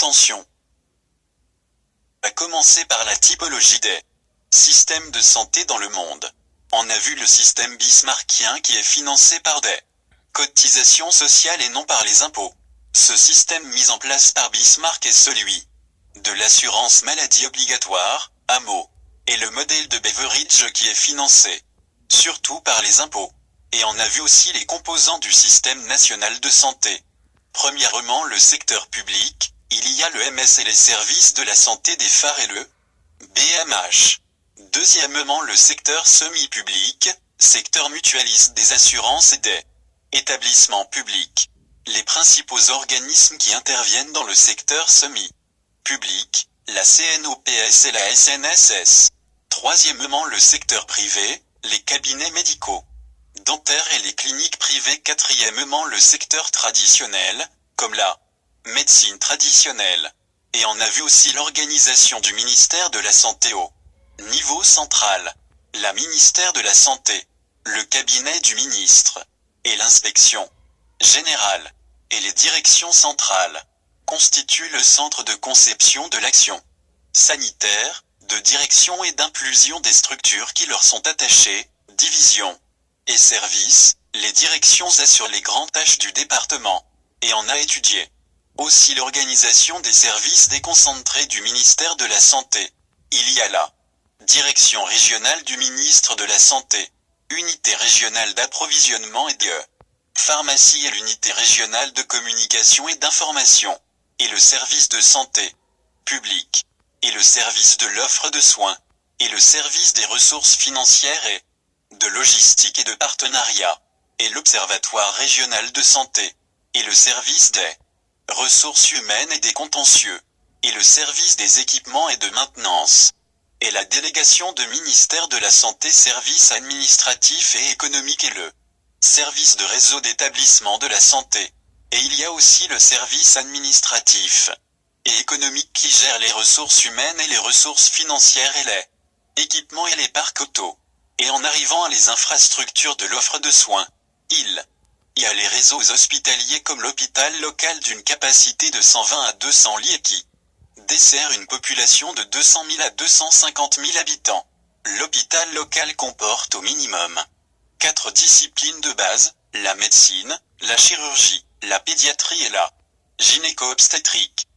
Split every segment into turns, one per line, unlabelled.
Attention. À commencer par la typologie des systèmes de santé dans le monde. On a vu le système bismarckien qui est financé par des cotisations sociales et non par les impôts. Ce système mis en place par Bismarck est celui de l'assurance maladie obligatoire, AMO, et le modèle de Beveridge qui est financé surtout par les impôts. Et on a vu aussi les composants du système national de santé. Premièrement, le secteur public, il y a le MS et les services de la santé des phares et le BMH. Deuxièmement, le secteur semi-public, secteur mutualiste des assurances et des établissements publics. Les principaux organismes qui interviennent dans le secteur semi-public, la CNOPS et la SNSS. Troisièmement, le secteur privé, les cabinets médicaux, dentaires et les cliniques privées. Quatrièmement, le secteur traditionnel, comme la médecine traditionnelle. Et on a vu aussi l'organisation du ministère de la Santé au niveau central, la ministère de la Santé, le cabinet du ministre, et l'inspection générale, et les directions centrales, constituent le centre de conception de l'action sanitaire, de direction et d'inclusion des structures qui leur sont attachées, divisions et services. Les directions assurent les grandes tâches du département, et on a étudié aussi l'organisation des services déconcentrés du ministère de la Santé. Il y a la direction régionale du ministre de la Santé, unité régionale d'approvisionnement et de pharmacie et l'unité régionale de communication et d'information, et le service de santé publique, et le service de l'offre de soins, et le service des ressources financières et de logistique et de partenariat, et l'observatoire régional de santé, et le service des ressources humaines et des contentieux, et le service des équipements et de maintenance, et la délégation de ministère de la Santé, service administratif et économique et le service de réseau d'établissement de la santé. Et il y a aussi le service administratif et économique qui gère les ressources humaines et les ressources financières et les équipements et les parcs auto. Et en arrivant à les infrastructures de l'offre de soins, il y a les réseaux hospitaliers comme l'hôpital local d'une capacité de 120 à 200 lits et qui dessert une population de 200 000 à 250 000 habitants. L'hôpital local comporte au minimum 4 disciplines de base, la médecine, la chirurgie, la pédiatrie et la gynéco-obstétrique.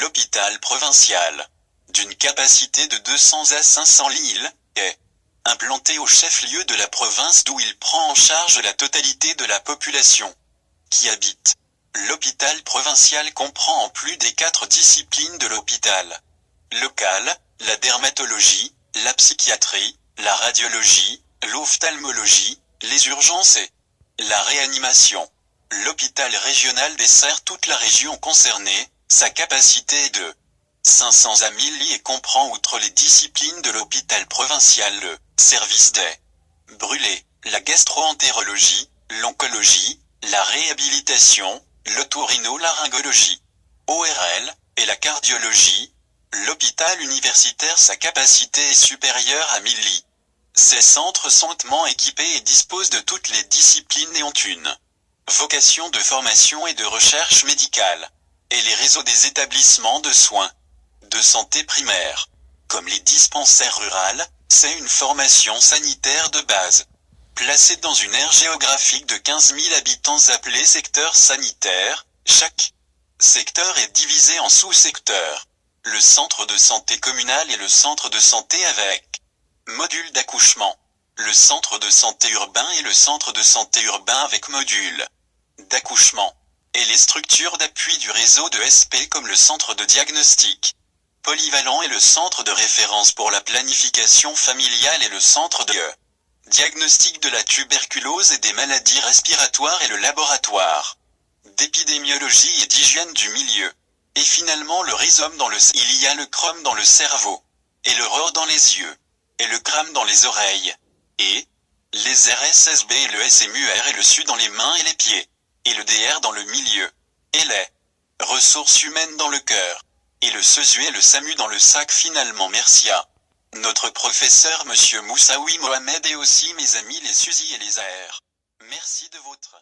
L'hôpital provincial, d'une capacité de 200 à 500 lits, est implanté au chef-lieu de la province d'où il prend en charge la totalité de la population qui habite. L'hôpital provincial comprend en plus des 4 disciplines de l'hôpital local, la dermatologie, la psychiatrie, la radiologie, l'ophtalmologie, les urgences et la réanimation. L'hôpital régional dessert toute la région concernée, sa capacité est de 500 à 1000 lits et comprend outre les disciplines de l'hôpital provincial le service des brûlés, la gastro-entérologie, l'oncologie, la réhabilitation, l'otorhinolaryngologie, ORL, et la cardiologie. L'hôpital universitaire, sa capacité est supérieure à 1000 lits. Ces centres sont hautement équipés et disposent de toutes les disciplines et ont une vocation de formation et de recherche médicale. Et les réseaux des établissements de soins de santé primaire, comme les dispensaires rurales, c'est une formation sanitaire de base, placée dans une aire géographique de 15 000 habitants appelée secteur sanitaire. Chaque secteur est divisé en sous-secteurs. Le centre de santé communal et le centre de santé avec module d'accouchement. Le centre de santé urbain et le centre de santé urbain avec module d'accouchement. Et les structures d'appui du réseau de SP comme le centre de diagnostic polyvalent et le centre de référence pour la planification familiale et le centre de diagnostic de la tuberculose et des maladies respiratoires et le laboratoire d'épidémiologie et d'hygiène du milieu. Et finalement le rhizome il y a le chrome dans le cerveau, et le ROR dans les yeux, et le gram dans les oreilles, et les RSSB et le SMUR et le SU dans les mains et les pieds, et le DR dans le milieu, et les ressources humaines dans le cœur, et le SESU et le SAMU dans le sac finalement. Merci à notre professeur monsieur Moussaoui Mohamed et aussi mes amis les SUSI et les AR. Merci de votre